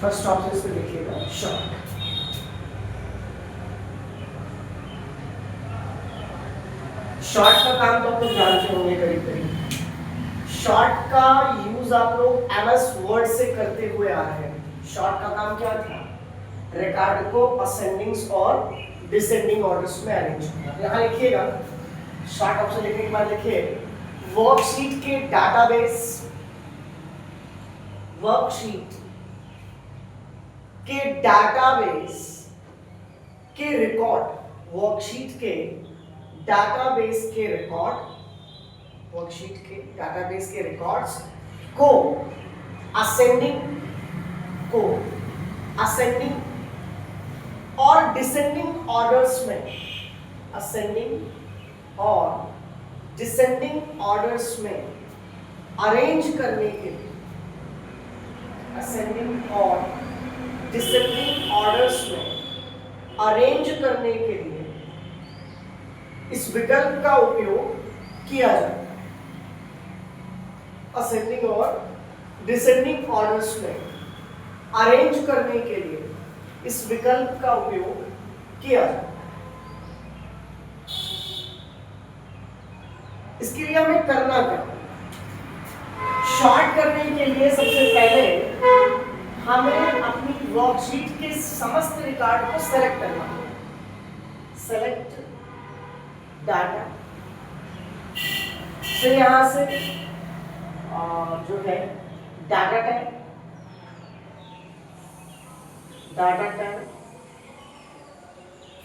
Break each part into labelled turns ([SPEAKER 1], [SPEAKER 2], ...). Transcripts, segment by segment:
[SPEAKER 1] First option इसमें लिखिएगा short. Short का काम तो आप लोग जानते होंगे करीब करीब। शॉर्ट का यूज आप लोग एमएस वर्ड से करते हुए आ रहे हैं। शॉर्ट का काम क्या था? रिकॉर्ड को असेंडिंग और डिसेंडिंग ऑर्डर्स में अरेंज करना। यहाँ लिखिएगा, शॉर्ट ऑप्शन लिखने के बाद लिखिए वर्कशीट के डाटाबेस, वर्कशीट के डाटाबेस के रिकॉर्ड, वर्कशीट के डाटाबेस के रिकॉर्ड, वर्कशीट के डाटाबेस के रिकॉर्ड्स को असेंडिंग और डिसेंडिंग ऑर्डर्स में, असेंडिंग और डिसेंडिंग ऑर्डर्स में अरेंज करने के लिए, असेंडिंग और डिसेंडिंग ऑर्डर्स में अरेंज करने के लिए इस विकल्प का उपयोग किया जाता है। असेंडिंग और डिसेंडिंग ऑर्डर्स में अरेंज करने के लिए इस विकल्प का उपयोग किया जाता है। इसके लिए हमें करना क्या? शॉर्ट करने के लिए सबसे पहले हमें अपनी वर्कशीट के समस्त रिकॉर्ड को सेलेक्ट करना होगा। सेलेक्ट डाटा, फिर यहां से जो है डाटा टाइप,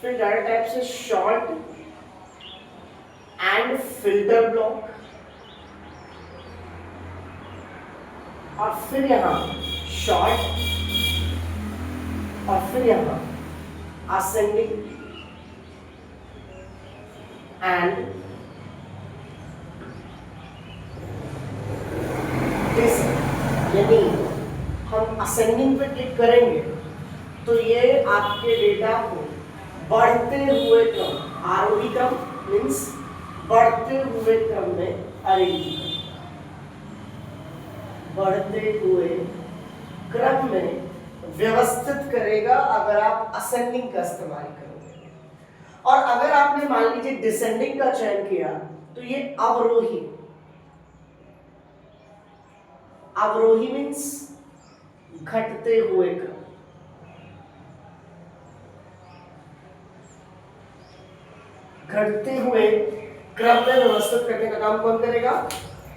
[SPEAKER 1] फिर डाटा टाइप से शॉर्ट एंड फिल्टर ब्लॉक, और फिर यहां शॉर्ट, और फिर यहां असेंडिंग एंड डिसेंडिंग। यदि हम असेंडिंग पे क्लिक करेंगे तो ये आपके डेटा को बढ़ते हुए क्रम, आरोही क्रम मीन्स बढ़ते हुए क्रम में अरेंज, बढ़ते हुए क्रम में व्यवस्थित करेगा अगर आप असेंडिंग का इस्तेमाल करोगे। और अगर आपने मान लीजिए डिसेंडिंग का चयन किया तो ये अवरोही, अवरोही मीन्स घटते हुए क्रम, घटते हुए क्रम में व्यवस्थित करने का काम कौन करेगा?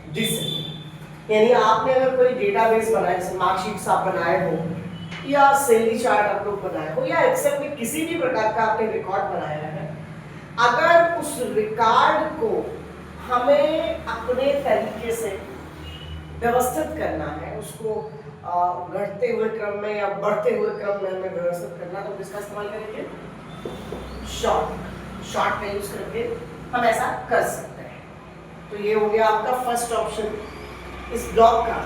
[SPEAKER 1] डिसेंडिंग। यानी आपने अगर कोई डेटाबेस बनाया, जैसे मार्कशीट्स आप बनाए हो, या सैलरी चार्ट आप लोग बनाए हो, या एक्सेल में किसी भी प्रकार का आपने रिकॉर्ड बनाया है, अगर उस रिकॉर्ड को हमें अपने तरीके से व्यवस्थित करना है, उसको घटते हुए क्रम में या बढ़ते हुए क्रम में हमें व्यवस्थित करना, तो किसका इस्तेमाल करेंगे? शॉर्ट का यूज करके हम ऐसा कर सकते हैं। तो ये हो गया आपका फर्स्ट ऑप्शन इस ब्लॉक का,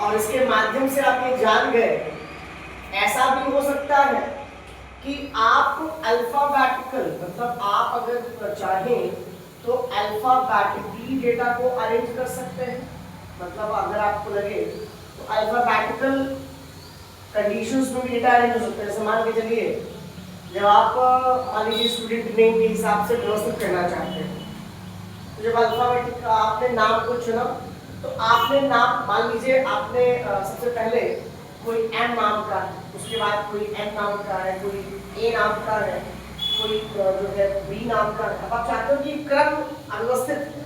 [SPEAKER 1] और इसके माध्यम से आप ये जान गए। ऐसा भी हो सकता है कि आप अल्फाबेटिकल, मतलब आप अगर चाहें तो अल्फाबेटिकली डेटा को अरेंज कर सकते हैं। मतलब अगर आपको लगे तो अल्फाबेटिकल कंडीशंस में भी डेटा अरेंज हो सकता है। जैसे मान के चलिए, जब आप मान लीजिए स्टूडेंट नेम के हिसाब से व्यवस्थित करना चाहते हैं, तो जब अल्फाबेटिक आपने नाम को चुना, तो आपने नाम, मान लीजिए आपने सबसे पहले कोई एम नाम का है, उसके बाद कोई एम नाम का है, कोई ए नाम का है, कोई जो है बी नाम का है। अब आप चाहते हो कि क्रम अव्यवस्थित है,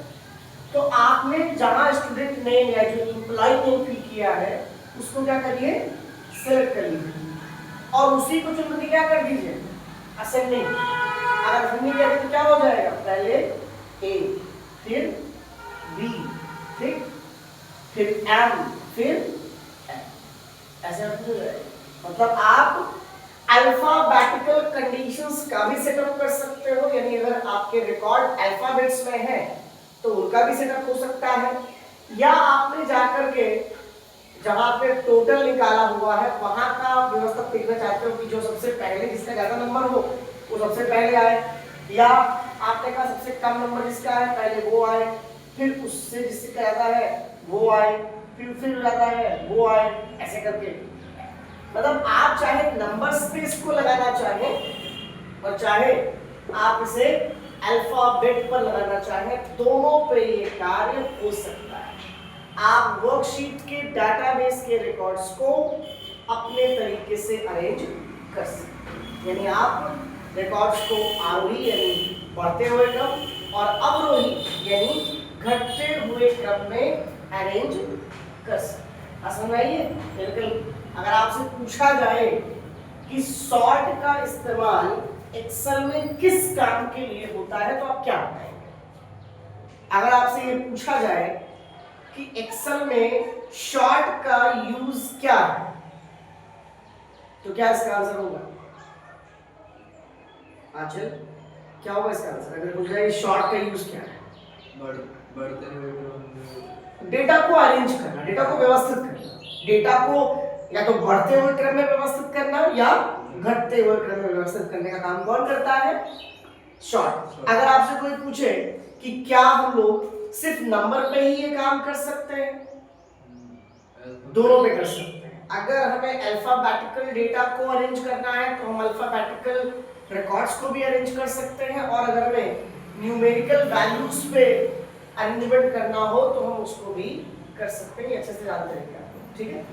[SPEAKER 1] तो आपने जहां स्टूडेंट नेम या जो एम्प्लॉय नेम फिल किया है उसको क्या करिए? सेलेक्ट कर लीजिए, और उसी को चुन के क्या कर दीजिए? असेंडिंग। अगर असेंडिंग करें तो क्या हो जाएगा? पहले ए, फिर बी, ठीक, फिर एम, फिर एम, ऐसे हो जाएगा। मतलब आप अल्फाबेटिकल कंडीशंस का भी सेटअप कर सकते हो, यानी अगर आपके रिकॉर्ड अल्फाबेट्स में है तो उनका भी सेटअप हो सकता है, या आपने जाकर के जहां आपने टोटल निकाला हुआ है वहां का व्यवस्था देखना चाहते हो कि जो सबसे पहले जिसका ज्यादा नंबर हो वो सबसे पहले आए, या आपने कहा सबसे कम नंबर जिसका है पहले वो आए, फिर उससे जिसका ज्यादा है वो आए, फिर ज्यादा है वो आए, ऐसे करके मतलब आप चाहे नंबर स्पेस को लगाना चाहें और चाहे आप इसे अल्फाबेट पर लगाना चाहें, दोनों पे ये कार्य हो सकता है। आप वर्कशीट के डाटाबेस के रिकॉर्ड्स को अपने तरीके से अरेंज कर सकते हैं। यानी आप रिकॉर्ड्स को आरोही यानी बढ़ते हुए क्रम और अवरोही यानी घटते हुए क्रम में अरेंज कर सकते हैं। समझ आइए? बिल्कुल। अगर आपसे पूछा जाए कि सॉर्ट का इस्तेमाल एक्सेल में किस काम के लिए होता है तो आप क्या बताएंगे? अगर आपसे ये पूछा जाए कि एक्सेल में शॉर्ट का यूज क्या है तो क्या इसका आंसर होगा? आचल क्या होगा इसका आंसर अगर पूछा जाए शॉर्ट का यूज क्या है?
[SPEAKER 2] बढ़ते हुए
[SPEAKER 1] डेटा को अरेंज करना, डेटा को व्यवस्थित करना, डेटा को या तो बढ़ते हुए क्रम में व्यवस्थित करना या घटते हुए क्रम में व्यवस्थित करने का काम कौन करता है? शॉर्ट। अगर आपसे कोई पूछे कि क्या हम लोग सिर्फ नंबर पे ही ये काम कर सकते हैं? दोनों पे कर सकते हैं। अगर हमें अल्फाबेटिकल डेटा को अरेंज करना है तो हम अल्फाबेटिकल रिकॉर्ड्स को भी अरेंज कर सकते हैं, और अगर हमें न्यूमेरिकल वैल्यूज पे अरेंजमेंट करना हो तो हम उसको भी कर सकते हैं। अच्छे से जानते हैं क्या? ठीक है।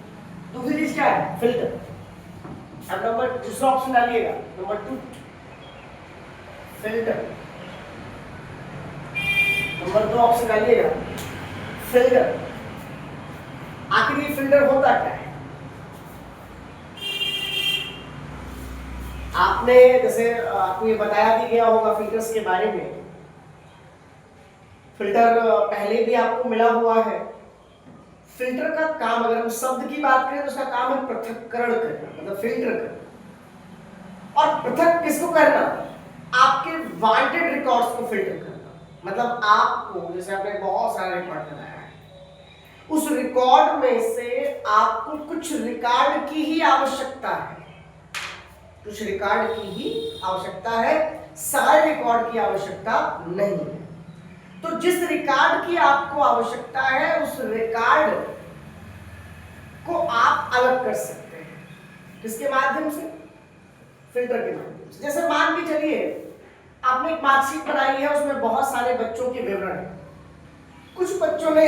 [SPEAKER 1] दूसरी चीज क्या है? फिल्टर। अब नंबर दूसरा ऑप्शन डालिएगा, नंबर 2 फिल्टर। नंबर 2 ऑप्शन डालिएगा फिल्टर। आखिर ये फिल्टर होता क्या है? आपने जैसे आपको ये बताया भी गया होगा फिल्टर्स के बारे में। फिल्टर पहले भी आपको मिला हुआ है। फिल्टर का काम अगर हम शब्द की बात करें तो उसका काम है पृथक्करण करना, मतलब फिल्टर करना। और पृथक किसको करना? आपके वांटेड रिकॉर्ड्स को फिल्टर करना। मतलब आपको जैसे आपने बहुत सारे रिकॉर्ड बनाया है, उस रिकॉर्ड में से आपको कुछ रिकॉर्ड की ही आवश्यकता है, कुछ रिकॉर्ड की ही आवश्यकता है, सारे रिकॉर्ड की आवश्यकता नहीं है। तो जिस रिकॉर्ड की आपको आवश्यकता है उस रिकॉर्ड को आप अलग कर सकते हैं। किसके माध्यम से? फिल्टर के माध्यम से। जैसे मान के चलिए आपने एक मार्कशीट बनाई है, उसमें बहुत सारे बच्चों के विवरण है। कुछ बच्चों ने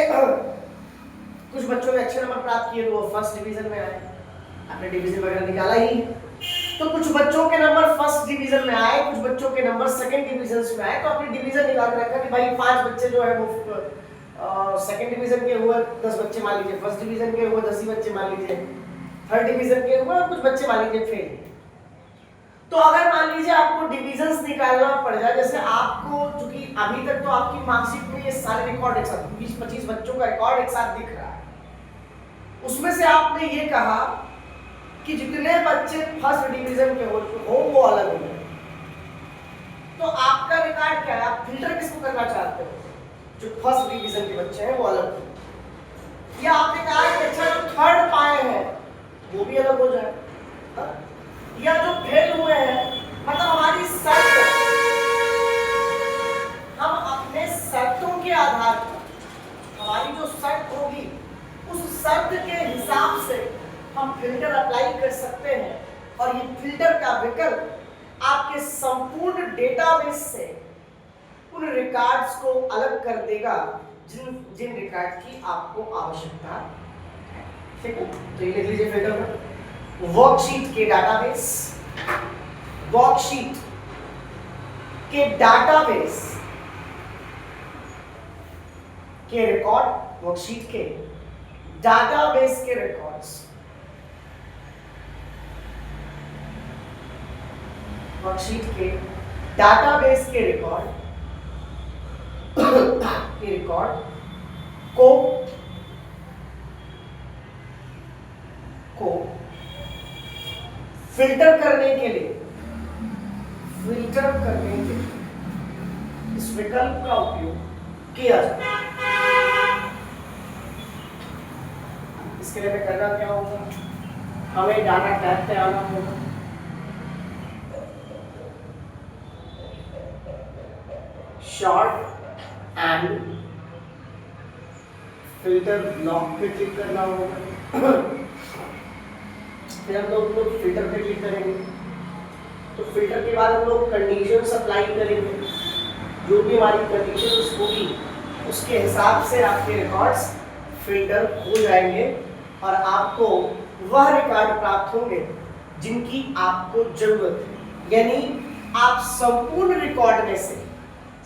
[SPEAKER 1] अच्छे नंबर प्राप्त किए तो वो फर्स्ट डिवीजन में आए, आपने डिवीजन वगैरह निकाला ही। तो कुछ बच्चों के नंबर फर्स्ट डिवीजन में आए, कुछ बच्चों के नंबर सेकंड डिवीजन में आए, तो आपने डिवीजन निकाल के रखा कि भाई 5 बच्चे जो है वो सेकंड डिवीजन के हुए, 10 बच्चे मान लीजिए फर्स्ट डिवीजन के हुए, 10 ही बच्चे मान लीजिए थर्ड डिवीजन के हुए, और कुछ बच्चे मान लीजिए फेल। तो अगर मान लीजिए आपको डिवीजन्स निकालना पड़ जाए, जैसे आपको चूंकि अभी तक तो आपकी मार्कशीट में ये सारे रिकॉर्ड एक साथ 20-25 बच्चों का रिकॉर्ड एक साथ दिख रहा है, उसमें से आपने ये कहा कि जितने बच्चे फर्स्ट डिवीजन के हो वो अलग हो गए। तो आपका रिकॉर्ड क्या है? आप फिल्टर किसको करना चाहते हो? जो फर्स्ट डिवीजन के बच्चे हैं वो अलग हो। या आपने कहा कि अच्छा जो थर्ड पाए हैं वो भी अलग हो जाए, या जो फेल हुए हैं, मतलब हमारी शर्त, हम अपने शर्तों के आधार पर, हमारी जो शर्त होगी उस शर्त के हिसाब से हम फिल्टर अप्लाई कर सकते हैं, और ये फिल्टर का विकल्प आपके संपूर्ण डेटाबेस से उन रिकॉर्ड्स को अलग कर देगा जिन रिकॉर्ड की आपको आवश्यकता है। ठीक है, तो ये लिख लीजिए फिल्टर में वर्कशीट के डाटाबेस, वर्कशीट के डाटाबेस के रिकॉर्ड, वर्कशीट के डाटाबेस के रिकॉर्ड्स, वर्कशीट के डाटाबेस के रिकॉर्ड को फिल्टर करने के लिए इस विकल्प का उपयोग किया जाता है। इसके लिए हमें करना क्या होगा? हमें डाटा टैब पे आना होगा, शॉर्ट एंड फिल्टर ब्लॉक पे क्लिक करना होगा। फिर हम लोग फिल्टर पे क्लिक करेंगे। तो फिल्टर के बाद हम लोग कंडीशन अप्लाई करेंगे, जो भी हमारी कंडीशन होगी उसके हिसाब से आपके रिकॉर्ड्स फिल्टर हो जाएंगे और आपको वह रिकॉर्ड प्राप्त होंगे जिनकी आपको जरूरत है। यानी आप संपूर्ण रिकॉर्ड में से,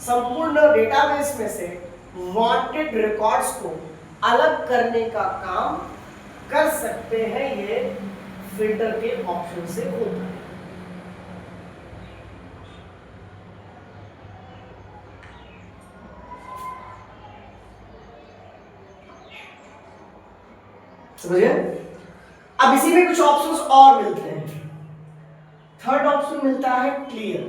[SPEAKER 1] संपूर्ण डेटाबेस में से वांटेड रिकॉर्ड्स को अलग करने का काम कर सकते हैं। ये फिल्टर के ऑप्शन से होता है। समझिए? अब इसी में कुछ ऑप्शंस और मिलते हैं। थर्ड ऑप्शन मिलता है क्लियर।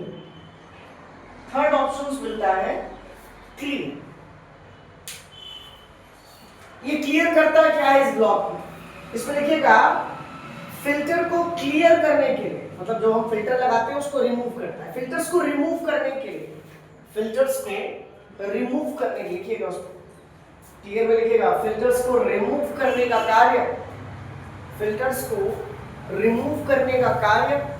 [SPEAKER 1] थर्ड ऑप्शन मिलता है क्लियर। ये क्लियर करता है क्या है इस ब्लॉक में? इसमें देखिएगा फिल्टर को क्लियर करने के लिए, मतलब जो हम फिल्टर लगाते हैं उसको रिमूव करता है। फिल्टर्स को रिमूव करने के लिए, फिल्टर्स को रिमूव करने के लिए, लिखिएगा उसको क्लियर में लिखिएगा, फिल्टर्स को रिमूव करने का कार्य, फिल्टर्स को रिमूव करने का कार्य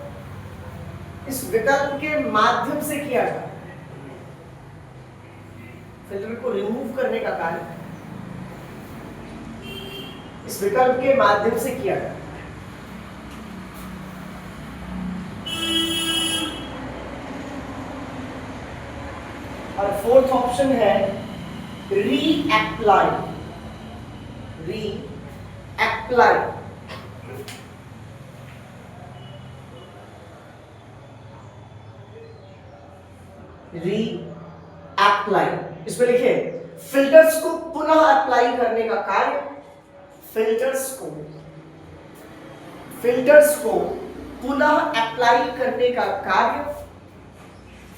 [SPEAKER 1] इस विकल्प के माध्यम से किया जाता है। फिल्टर को रिमूव करने का कार्य इस विकल्प के माध्यम से किया जाता है। और फोर्थ ऑप्शन है रीअप्लाई। रीअप्लाई रीअप्लाई इसमें लिखिए फिल्टर्स को पुनः अप्लाई करने का कार्य, फिल्टर्स को पुनः अप्लाई करने का कार्य,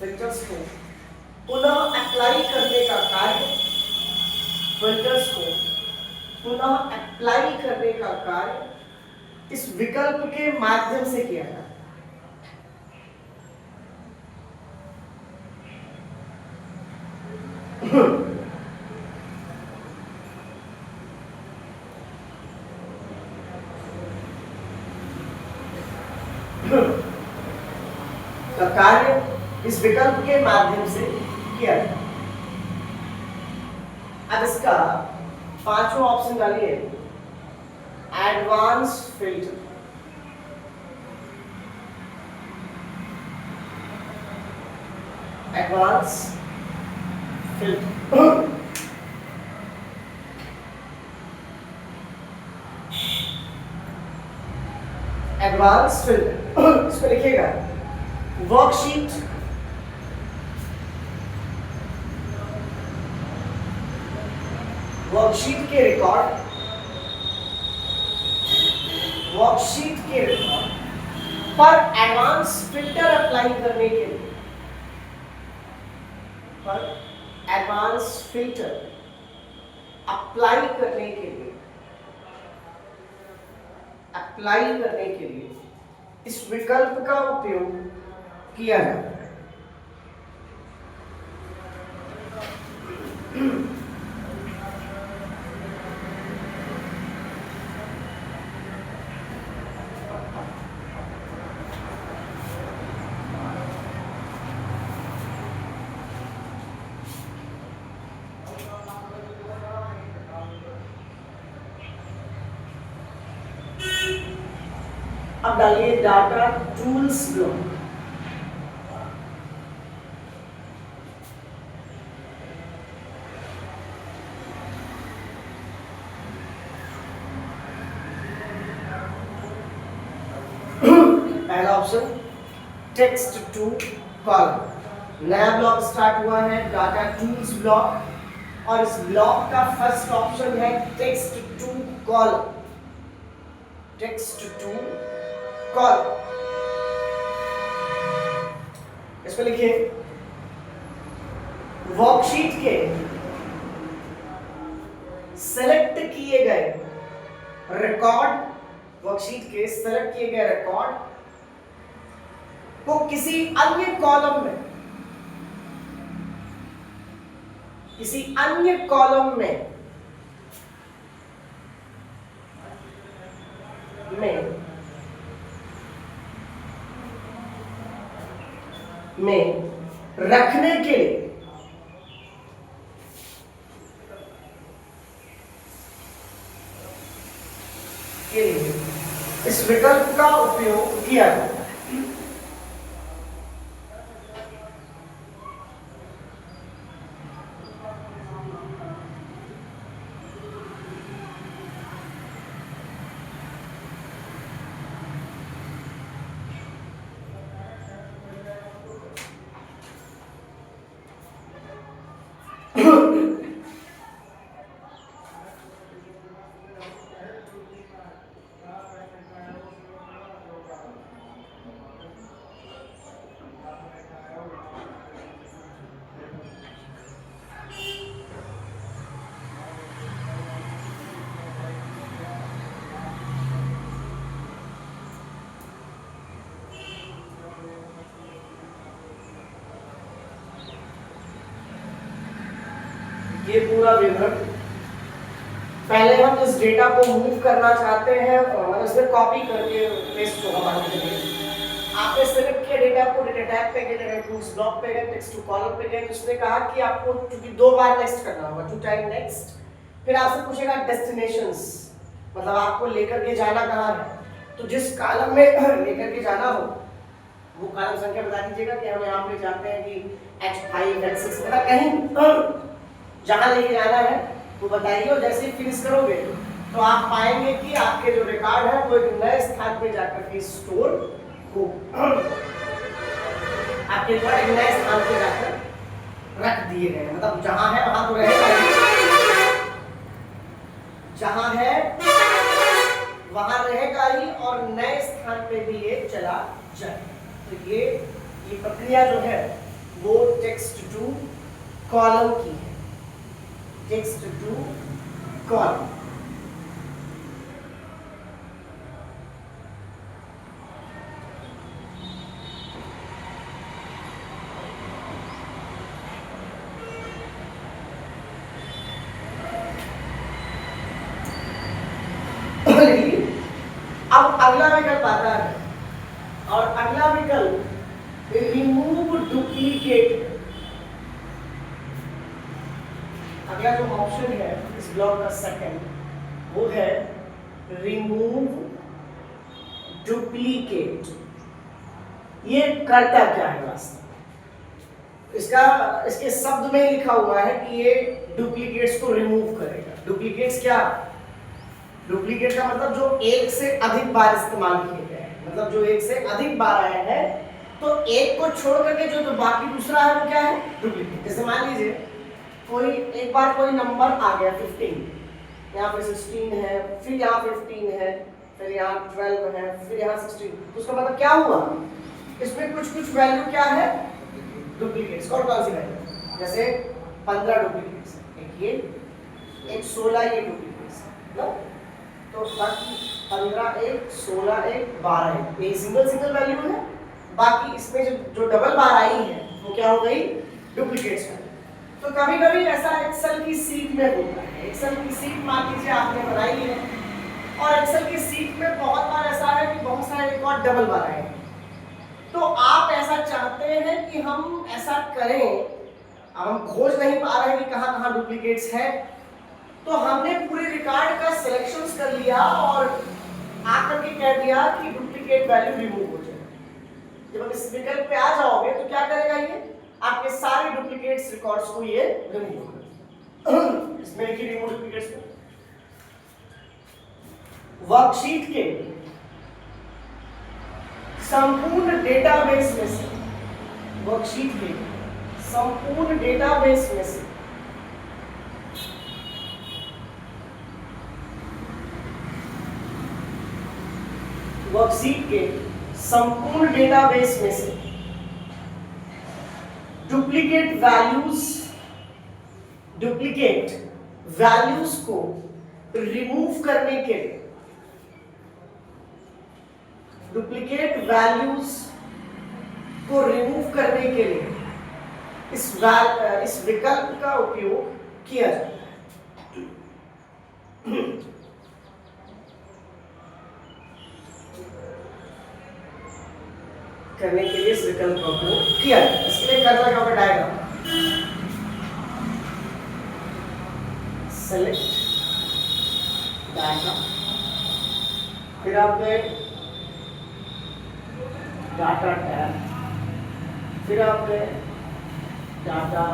[SPEAKER 1] फिल्टर्स को पुनः अप्लाई करने का कार्य, फिल्टर्स को पुनः अप्लाई करने का कार्य इस विकल्प के माध्यम से किया जाता है। का कार्य इस विकल्प के माध्यम से किया जाता है। अब इसका पांचवा ऑप्शन डालिए advance filter. Advance filter advance filter इसमें लिखिएगा वर्कशीट के रिकॉर्ड पर एडवांस फिल्टर अप्लाई करने के लिए, पर एडवांस फिल्टर अप्लाई करने के लिए इस विकल्प का उपयोग किया जाता है। अब डालिए डाटा टूल्स ब्लॉक। पहला ऑप्शन टेक्स्ट टू कॉलम, नया ब्लॉक स्टार्ट हुआ है डाटा टूल्स ब्लॉक और इस ब्लॉक का फर्स्ट ऑप्शन है text to column. Text to column इसमें लिखिए वर्कशीट के सेलेक्ट किए गए रिकॉर्ड, वर्कशीट के सेलेक्ट किए गए रिकॉर्ड को किसी अन्य कॉलम में में रखने के लिए इस विकल्प का उपयोग किया जाता है। ये पूरा विवरण, पहले हम इस डेटा को मूव करना चाहते हैं और इसमें कॉपी करके पेस्ट होगा मान लीजिए आपने सिलेक्ट किया डेटा को, डेटा टैब पे गए, डेटा टूल्स ब्लॉक पे गए, टेक्स्ट टू कॉलम पे गए, तो उसने कहा कि आपको क्योंकि 2 बार नेक्स्ट करना होगा, 2 टाइम नेक्स्ट। फिर आपसे पूछेगा डेस्टिनेशंस, मतलब आपको लेकर के जाना कहाँ है, तो जिस कॉलम में लेकर के जाना हो वो कॉलम संख्या बता दीजिएगा कि हम यहाँ पे जाते हैं कि H5 H6 मतलब कहीं जहां लेके जाना है वो बताइए, और जैसे ही फिनिश करोगे तो आप पाएंगे कि आपके जो रिकॉर्ड है वो एक नए स्थान पे जाकर के स्टोर हो, आपके रिकॉर्ड एक नए स्थान पे जाकर रख दिए गए, मतलब जहां है वहां तो रहेगा, जहां है वहां रहेगा ही और नए स्थान पे भी ये चला जाएगा। तो ये प्रक्रिया जो है वो टेक्स्ट टू कॉलम की है, टेक्स्ट टू कॉलम। अब अगला विकल्प आता है और अगला विकल्प रिमूव डुप्लीकेट। अगला जो ऑप्शन है इस ब्लॉक का सेकंड वो है रिमूव डुप्लीकेट। ये करता क्या है वास्तव में? इसके शब्द में लिखा हुआ है कि ये डुप्लीकेट्स को रिमूव करेगा। डुप्लीकेट्स क्या? डुप्लीकेट का मतलब जो एक से अधिक बार इस्तेमाल किए गए हैं, मतलब जो एक से अधिक बार आए हैं, तो एक को छोड़ करके जो बाकी दूसरा है वो क्या है? डुप्लीकेट। जैसे मान लीजिए कोई एक बार कोई नंबर आ गया 15, यहाँ पे 16 है, फिर यहाँ 15 है, फिर यहाँ 12 है, फिर यहाँ 16, तो उसका मतलब क्या हुआ? इसमें कुछ कुछ वैल्यू क्या है? डुप्लीकेट्स। कौन कौन सी वैल्यू? जैसे 15 डुप्लीकेट्स, एक ये, एक 16 ये डुप्लीकेट्स है, तो बाकी 15 एक, 16 एक, 12 एक, ये सिंगल वैल्यू है। बाकी इसमें जो डबल बार आई है वो क्या हो गई? डुप्लीकेट्स है। तो कभी कभी ऐसा एक्सेल की सीट में होता है। एक्सेल की सीट मान लीजिए आपने बनाई है और एक्सेल की सीट में बहुत बार ऐसा है कि बहुत सारे रिकॉर्ड डबल बार आए, तो आप ऐसा चाहते हैं कि हम ऐसा करें, अब हम खोज नहीं पा रहे हैं कि कहाँ कहाँ डुप्लीकेट्स है, तो हमने पूरे रिकॉर्ड का सिलेक्शंस कर लिया और आकर के कह दिया कि डुप्लीकेट वैल्यू रिमूव हो जाए। जब आप इस विकल्प पे आ जाओगे तो क्या करेगा ये? आपके सारे डुप्लीकेट्स रिकॉर्ड्स को ये रिमूव कर इसमें लिखी रिमूव डुप्लीकेट्स। वर्कशीट के संपूर्ण डेटाबेस में से, वर्कशीट के संपूर्ण डेटाबेस में से वर्कशीट के संपूर्ण डेटाबेस में से डुप्लीकेट वैल्यूज को रिमूव करने के लिए, डुप्लीकेट वैल्यूज को रिमूव करने के लिए इस विकल्प का उपयोग किया जाता है। करने के लिए इस विकल्प का उपयोग किया है। इसके लिए करना क्या होगा, डायग्राम सेलेक्ट डायग्राम, फिर आपने डाटा टैब, फिर आपने डाटा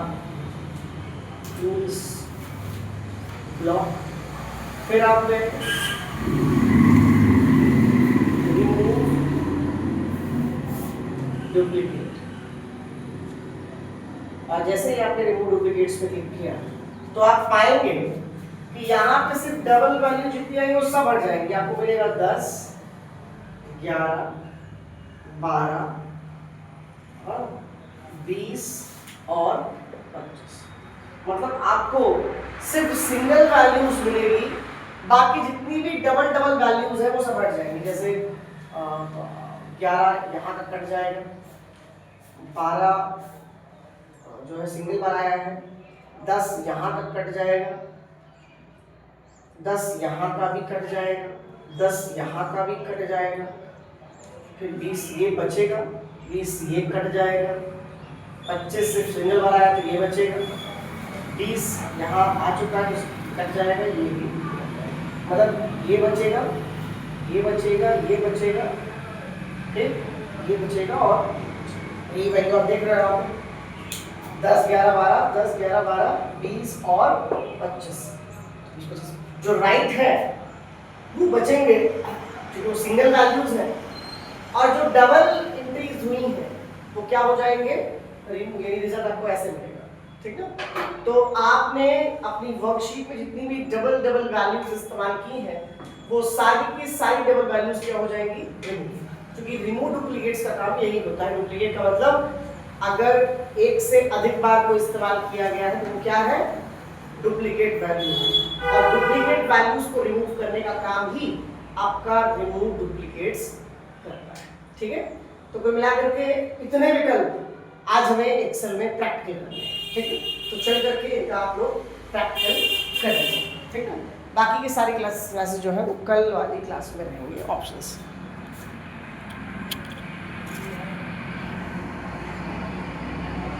[SPEAKER 1] टूल्स ब्लॉक, फिर आपने रिमूव डुप्लीकेट, और जैसे ही आपने रिमूव डुप्लीकेट्स पे क्लिक किया तो आप पाएंगे कि यहाँ पे सिर्फ डबल वैल्यू जितनी आएंगी वो सब हट जाएंगे। आपको मिलेगा 10, 11, 12 और 20 और 25। मतलब आपको सिर्फ सिंगल वैल्यूज मिलेगी, बाकी जितनी भी डबल डबल वैल्यूज है वो सब हट जाएंगी। जैसे 11 यहाँ तक कट जाएगा, 12 जो है सिंगल बार आया है, 10 यहाँ तक कट जाएगा, 10 यहाँ का भी कट जाएगा, 10 यहाँ का भी कट जाएगा, फिर 20 ये बचेगा, 20 ये कट जाएगा, 25 सिर्फ सिंगल बार आया तो ये बचेगा, 20 यहाँ आ चुका है कट जाएगा, ये भी मतलब ये बचेगा, ये बचेगा, ये बचेगा, फिर ये बचेगा, और ये वैल्यू आप देख रहे हो 10, 11, 12, 10, 11, 12, 20 और 25। जो राइट है वो बचेंगे जो सिंगल वैल्यूज है, और जो डबल इंक्रीज हुई है वो क्या हो जाएंगे, ये रिजल्ट आपको ऐसे मिलेगा। ठीक है, तो आपने अपनी वर्कशीट में जितनी भी डबल डबल वैल्यूज इस्तेमाल की हैं वो सारी की सारी डबल वैल्यूज क्या हो जाएंगी, रिमूव। क्योंकि रिमूव डुप्लीकेट्स का काम यही होता है। डुप्लीकेट का मतलब अगर एक से अधिक बार को इस्तेमाल किया गया है तो वो क्या है, डुप्लीकेट वैल्यू है, और डुप्लीकेट वैल्यूज को रिमूव करने का काम ही आपका रिमूव डुप्लीकेट्स करता है। ठीक है, तो कुल मिलाकर के इतने विकल्प आज हमें एक्सेल में प्रैक्टिकल करने हैं। ठीक है, तो चल करके इनका आप लोग प्रैक्टिकल करेंगे। ठीक है, बाकी के सारी क्लासेस जो है वो कल वाली क्लास में रहेंगे ऑप्शंस।